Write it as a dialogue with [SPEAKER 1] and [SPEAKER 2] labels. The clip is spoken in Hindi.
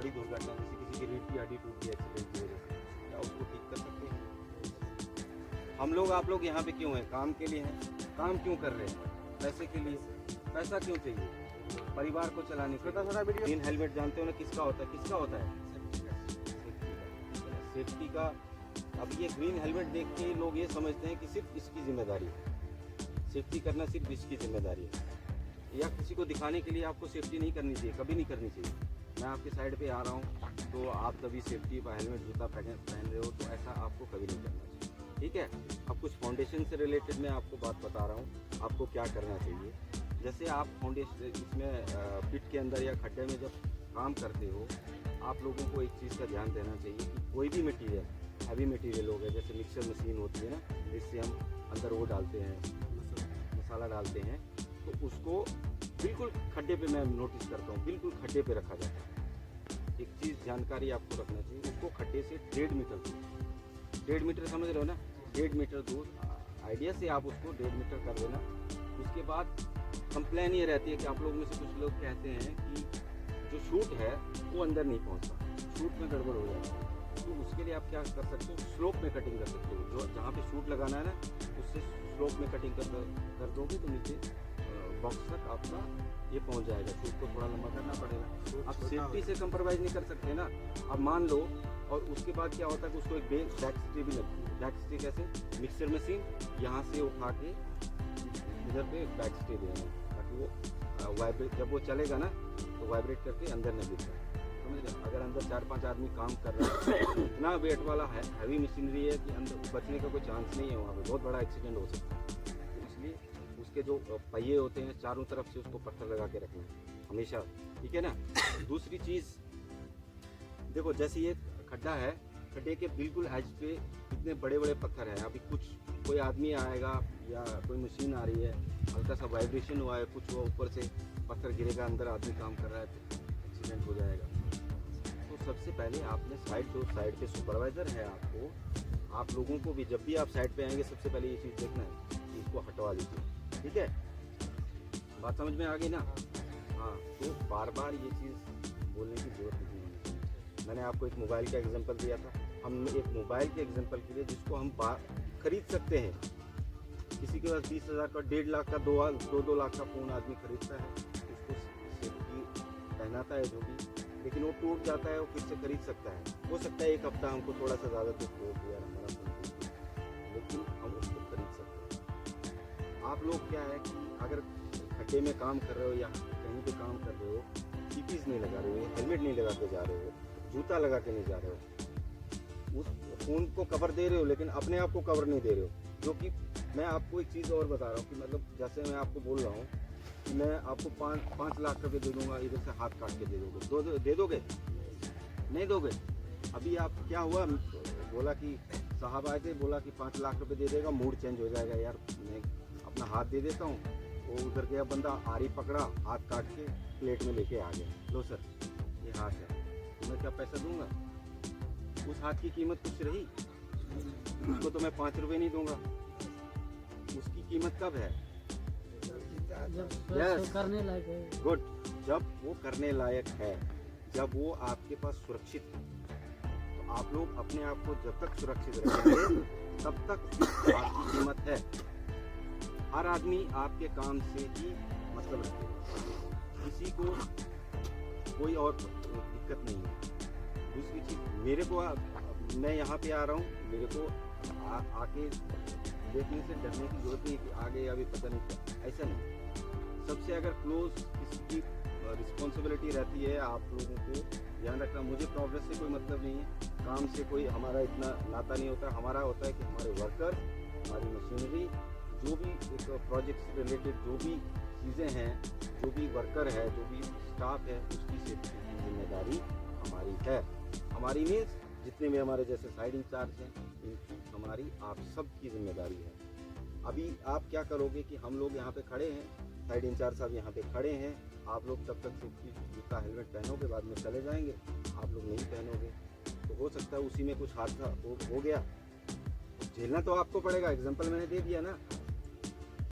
[SPEAKER 1] बड़ी दुर्घटना, जैसे किसी की रीढ़ की हड्डी टूट गई एक्सीडेंट की वजह से, क्या उसको ठीक कर सकते हैं? हम लोग आप लोग यहाँ पे क्यों हैं? काम के लिए हैं। काम क्यों कर रहे हैं? पैसे के लिए। पैसा क्यों चाहिए? परिवार को चलाने के लिए। ग्रीन हेलमेट जानते हो ना किसका होता है? किसका होता है? सेफ्टी का। अब ये ग्रीन हेलमेट देख के लोग ये समझते हैं कि सिर्फ इसकी जिम्मेदारी है, सेफ्टी करना सिर्फ इसकी जिम्मेदारी है, या किसी को दिखाने के लिए आपको सेफ्टी नहीं करनी चाहिए, कभी नहीं करनी चाहिए। मैं आपके साइड पे आ रहा हूँ तो आप कभी सेफ्टी का हेलमेट जूता पहन रहे हो तो ऐसा आपको कभी नहीं करना चाहिए, ठीक है। अब कुछ फाउंडेशन से रिलेटेड मैं आपको बात बता रहा हूँ, आपको क्या करना चाहिए। जैसे आप फाउंडेशन इसमें पिट के अंदर या खड्डे में जब काम करते हो, आप लोगों को एक चीज़ का ध्यान देना चाहिए कि कोई भी मटीरियल, हैवी मटीरियल हो गया, जैसे मिक्सर मशीन होती है ना, जिससे हम अंदर वो डालते हैं, मसाला डालते हैं, तो उसको बिल्कुल खड्डे पे मैं नोटिस करता हूँ, बिल्कुल खड्डे पे रखा जाता है। एक चीज़ जानकारी आपको रखना चाहिए, उसको खड्डे से 1.5 मीटर दूर, 1.5 मीटर समझ रहे हो ना, 1.5 मीटर दूर आइडिया से आप उसको 1.5 मीटर कर देना। उसके बाद कंप्लेन ये रहती है कि आप लोगों में से कुछ लोग कहते हैं कि जो शूट है वो अंदर नहीं पहुंचता, शूट में गड़बड़ हो जाता है। तो उसके लिए आप क्या कर सकते हो, स्लोप में कटिंग कर सकते हो। जो जहाँ पे शूट लगाना है ना, उससे स्लोप में कटिंग कर दोगे तो नीचे बॉक्स तक आपका ये पहुंच जाएगा। शूट को थोड़ा लंबा करना पड़ेगा। आप सेफ्टी से कंप्रोमाइज़ नहीं कर सकते ना। अब मान लो, और उसके बाद क्या होता है कि उसको एक बैक स्टे भी लगती है। बैक स्टे कैसे? मिक्सर मशीन यहाँ से उठा के इधर पे बैक स्टे देना, ताकि वो वाइब्रेट, जब वो चलेगा ना तो वाइब्रेट करके अंदर न गिर जाए, समझ रहे? अगर अंदर 4-5 आदमी काम कर रहे हैं, इतना वेट वाला है, हैवी मशीनरी है कि अंदर बचने का कोई चांस नहीं है, वहाँ पे बहुत बड़ा एक्सीडेंट हो सकता है। तो इसलिए उसके जो पहिए होते हैं चारों तरफ से उसको पत्थर लगा के रखना हमेशा, ठीक है ना। दूसरी चीज़ देखो, जैसे ये खड्डा है, खड्डे के बिल्कुल एज पे इतने बड़े बड़े पत्थर हैं। अभी कुछ कोई आदमी आएगा या कोई मशीन आ रही है, हल्का सा वाइब्रेशन हुआ है, कुछ हुआ, ऊपर से पत्थर गिरेगा, अंदर आदमी काम कर रहा है तो एक्सीडेंट हो जाएगा। तो सबसे पहले आपने जो साइड के सुपरवाइज़र है, आप लोगों को भी जब भी आप साइड पे आएंगे सबसे पहले ये चीज़ देखना है कि इसको हटवा लीजिए, ठीक है। बात समझ में आ गई ना? हाँ, तो बार बार ये चीज़ बोलने की जरूरत नहीं है। मैंने आपको एक मोबाइल का एग्जांपल दिया था। हम एक मोबाइल के एग्जांपल के लिए जिसको हम खरीद सकते हैं, किसी के पास 20,000 का, 1.5 लाख का, 2 लाख का फ़ोन आदमी खरीदता है, उसको सेफ्टी पहनाता है जो भी, लेकिन वो टूट जाता है, वो फिर से खरीद सकता है। हो सकता है एक हफ्ता हमको थोड़ा सा ज़्यादा दुख हो कि यार हमारा फ़ोन टूट गया, लेकिन हम उसको खरीद सकते हैं। आप लोग क्या है कि अगर खड्डे में काम कर रहे हो या कहीं पे काम कर रहे हो, पीपीज़ नहीं लगा रहे हो, हेलमेट नहीं लगा के जा रहे हो, जूता लगा के नहीं जा रहे हो, उस फ़ोन को कवर दे रहे हो लेकिन अपने आप को कवर नहीं दे रहे हो। जो कि मैं आपको एक चीज़ और बता रहा हूँ कि मतलब जैसे मैं आपको बोल रहा हूँ कि मैं आपको 5 लाख रुपए दे दूंगा, इधर से हाथ काट के दे दोगे, दे दोगे? नहीं दोगे। अभी आप क्या हुआ, बोला कि साहब आए थे, बोला कि 5 लाख रुपए दे देगा, मूड चेंज हो जाएगा, यार मैं अपना हाथ दे देता हूँ। वो उधर गया बंदा, आरी पकड़ा, हाथ काट के प्लेट में लेके आ गया, लो सर ये हाथ है, मैं क्या पैसा दूंगा? उस हाथ की कीमत कुछ रही? उसको तो मैं 5 रुपए नहीं दूंगा। उसकी कीमत कब है?
[SPEAKER 2] जब करने लायक है।
[SPEAKER 1] गुड, जब वो करने लायक है, जब वो आपके पास सुरक्षित है। तो आप लोग अपने आप को जब तक सुरक्षित रखेंगे तब तक आपकी कीमत है। हर आदमी आपके काम से ही मतलब रखेगा, किसी को कोई और दिक्कत नहीं है। दूसरी चीज़, मेरे को मैं यहाँ पे आ रहा हूँ, मेरे को आके देखने से डरने की जरूरत नहीं कि आगे अभी पता नहीं क्या, ऐसा नहीं। सबसे अगर क्लोज किसी की रिस्पॉन्सिबिलिटी रहती है, आप लोगों को ध्यान रखना। मुझे प्रोग्रेस से कोई मतलब नहीं है, काम से कोई हमारा इतना नाता नहीं होता। हमारा होता है कि हमारे वर्कर, हमारी मशीनरी, जो भी एक प्रोजेक्ट से रिलेटेड जो भी चीज़ें हैं, जो भी वर्कर है, जो भी स्टाफ है, उसकी सेफ्टी की जिम्मेदारी हमारी है। हमारी मीन्स जितने भी हमारे जैसे साइड इंचार्ज हैं, इनकी हमारी आप सब की जिम्मेदारी है। अभी आप क्या करोगे कि हम लोग यहाँ पे खड़े हैं, साइड इंचार्ज साहब यहाँ पे खड़े हैं, आप लोग तब तक सेफ्टी जूता हेलमेट पहनोगे, बाद में चले जाएंगे। आप लोग नहीं पहनोगे तो हो सकता है उसी में कुछ हादसा हो गया, झेलना तो आपको पड़ेगा। एग्जाम्पल मैंने दे दिया ना।